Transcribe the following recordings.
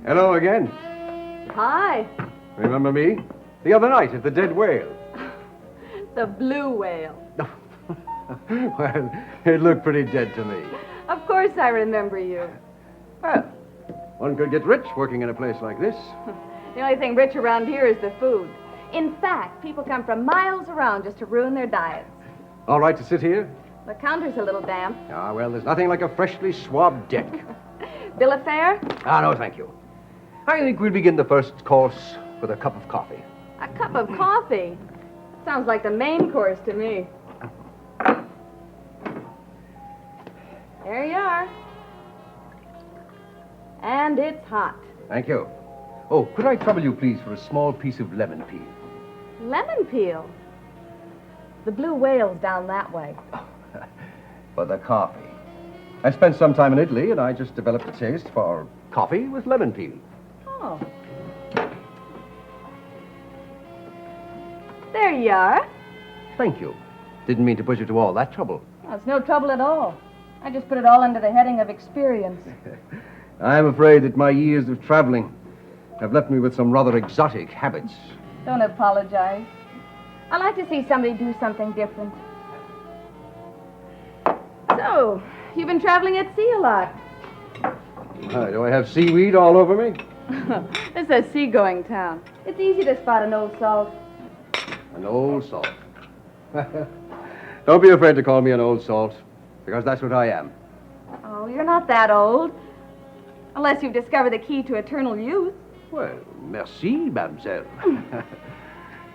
Hello again. Hi. Remember me? The other night at the Dead Whale. The blue whale. Well, it looked pretty dead to me. Of course I remember you. Well, one could get rich working in a place like this. The only thing rich around here is the food. In fact, people come from miles around just to ruin their diets. All right to sit here? The counter's a little damp. Ah, well, there's nothing like a freshly swabbed deck. Bill of fare? Ah, no, thank you. I think we'll begin the first course with a cup of coffee. A cup of coffee? Sounds like the main course to me. There you are. And it's hot. Thank you. Oh, could I trouble you, please, for a small piece of lemon peel? Lemon peel? The blue whale's down that way. For the coffee. I spent some time in Italy, and I just developed a taste for coffee with lemon peel. Oh. There you are. Thank you. Didn't mean to put you to all that trouble. Oh, it's no trouble at all. I just put it all under the heading of experience. I'm afraid that my years of traveling have left me with some rather exotic habits. Don't apologize. I like to see somebody do something different. So, you've been traveling at sea a lot. Do I have seaweed all over me? This is a seagoing town. It's easy to spot an old salt. An old salt. Don't be afraid to call me an old salt, because that's what I am. Oh, you're not that old. Unless you've discovered the key to eternal youth. Well, merci, mademoiselle.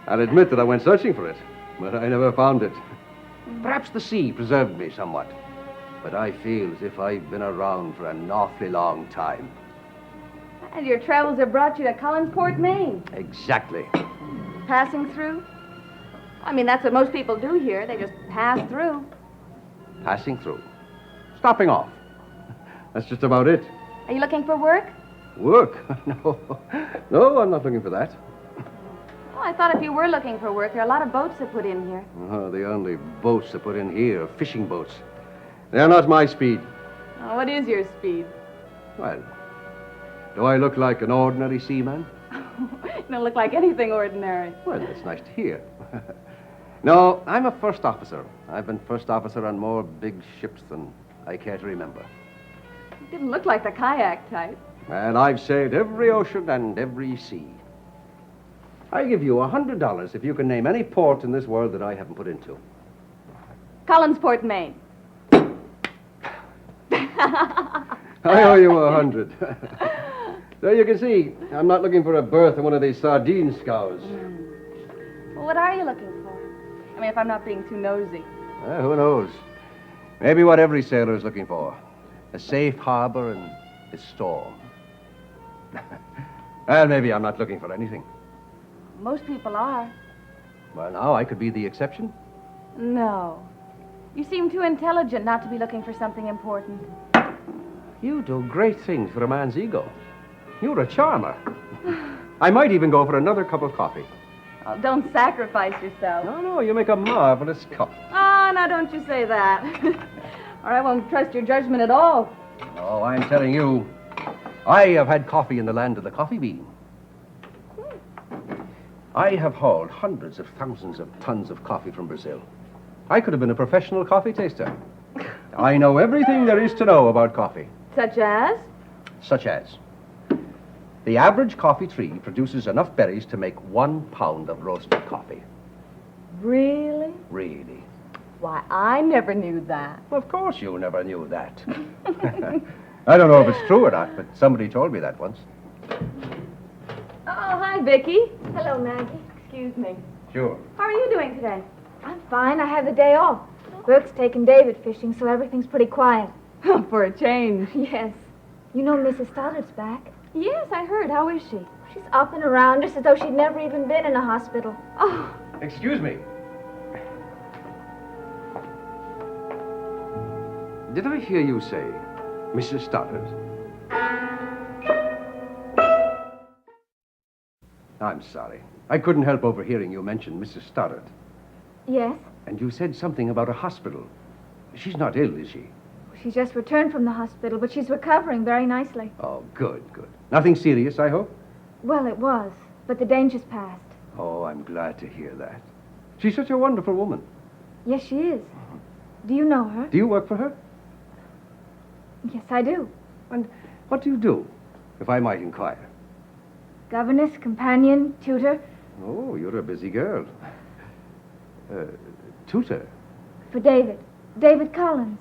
I'll admit that I went searching for it, but I never found it. Perhaps the sea preserved me somewhat, but I feel as if I've been around for an awfully long time. And your travels have brought you to Collinsport, Maine. Exactly. Passing through? I mean, that's what most people do here. They just pass through. Passing through. Stopping off. That's just about it. Are you looking for work? Work? No. No, I'm not looking for that. Oh, I thought if you were looking for work, there are a lot of boats that put in here. Oh, the only boats that put in here are fishing boats. They're not my speed. Oh, what is your speed? Well, do I look like an ordinary seaman? You don't look like anything ordinary. Well, that's nice to hear. No, I'm a first officer. I've been first officer on more big ships than I care to remember. You didn't look like the kayak type. And I've sailed every ocean and every sea. I give you $100 if you can name any port in this world that I haven't put into. Collinsport, Maine. I owe you 100. So you can see, I'm not looking for a berth in one of these sardine scows. Well, what are you looking for? I mean, if I'm not being too nosy. Who knows? Maybe what every sailor is looking for. A safe harbor in a storm. Well, maybe I'm not looking for anything. Most people are. Well, now I could be the exception. No. You seem too intelligent not to be looking for something important. You do great things for a man's ego. You're a charmer. I might even go for another cup of coffee. Oh, don't sacrifice yourself. No, you make a marvelous cup. Oh, now don't you say that. Or I won't trust your judgment at all. Oh, I'm telling you, I have had coffee in the land of the coffee bean. I have hauled hundreds of thousands of tons of coffee from Brazil. I could have been a professional coffee taster. I know everything there is to know about coffee. Such as? Such as, the average coffee tree produces enough berries to make 1 pound of roasted coffee. Really? Really. Why, I never knew that. Of course you never knew that. I don't know if it's true or not, but somebody told me that once. Oh, hi, Vicky. Hello, Maggie. Excuse me. Sure. How are you doing today? I'm fine. I have the day off. Burke's taken David fishing, so everything's pretty quiet. For a change. Yes. You know Mrs. Stoddart's back. Yes, I heard. How is she? She's up and around just as though she'd never even been in a hospital. Oh. Excuse me. Did I hear you say Mrs. Stoddard? I'm sorry. I couldn't help overhearing you mention Mrs. Stoddard. Yes? And you said something about a hospital. She's not ill, is she? She's just returned from the hospital, but she's recovering very nicely. Oh, good, good. Nothing serious, I hope? Well, it was, but the danger's passed. Oh, I'm glad to hear that. She's such a wonderful woman. Yes, she is. Do you know her? Do you work for her? Yes, I do. And what do you do, if I might inquire? Governess, companion, tutor. Oh, you're a busy girl. Tutor? For David. David Collins.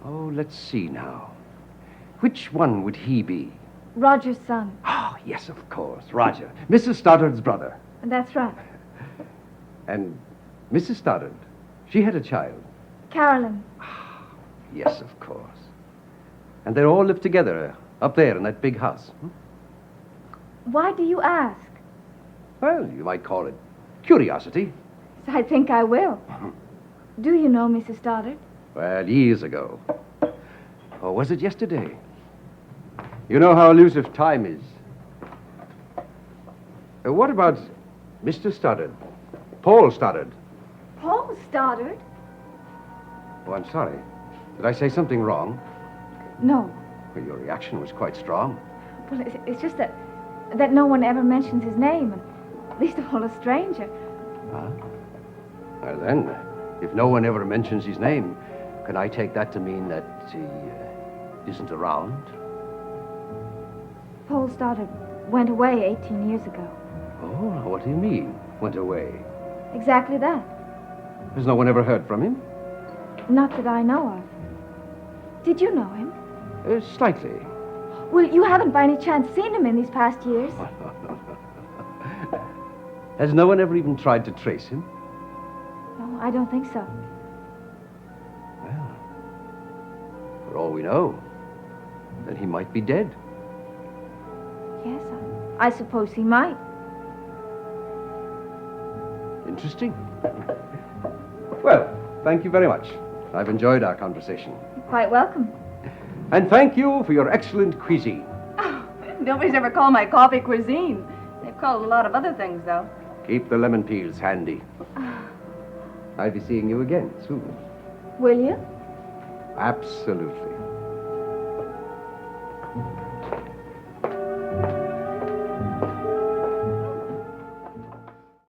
Oh, let's see now. Which one would he be? Roger's son. Oh, yes, of course, Roger. Mrs. Stoddard's brother. That's right. And Mrs. Stoddard, she had a child. Carolyn. Yes, of course. And they all live together up there in that big house. Why do you ask? Well, you might call it curiosity. I think I will. Do you know Mrs. Stoddard? Well, years ago. Or was it yesterday? You know how elusive time is. What about Mr. Stoddard? Paul Stoddard. Paul Stoddard? Oh, I'm sorry. Did I say something wrong? No. Well, your reaction was quite strong. Well, it's just that no one ever mentions his name, and least of all a stranger. Huh? Well, then, if no one ever mentions his name, can I take that to mean that he isn't around? Paul Stoddard went away 18 years ago. Oh, what do you mean, went away? Exactly that. Has no one ever heard from him? Not that I know of. Did you know him? Slightly. Well, you haven't by any chance seen him in these past years? Has no one ever even tried to trace him? No, I don't think so. Well, for all we know, then he might be dead. Yes, I suppose he might. Interesting. Well, thank you very much. I've enjoyed our conversation. You're quite welcome. And thank you for your excellent cuisine. Oh, nobody's ever called my coffee cuisine. They've called it a lot of other things, though. Keep the lemon peels handy. I'll be seeing you again soon. Will you? Absolutely.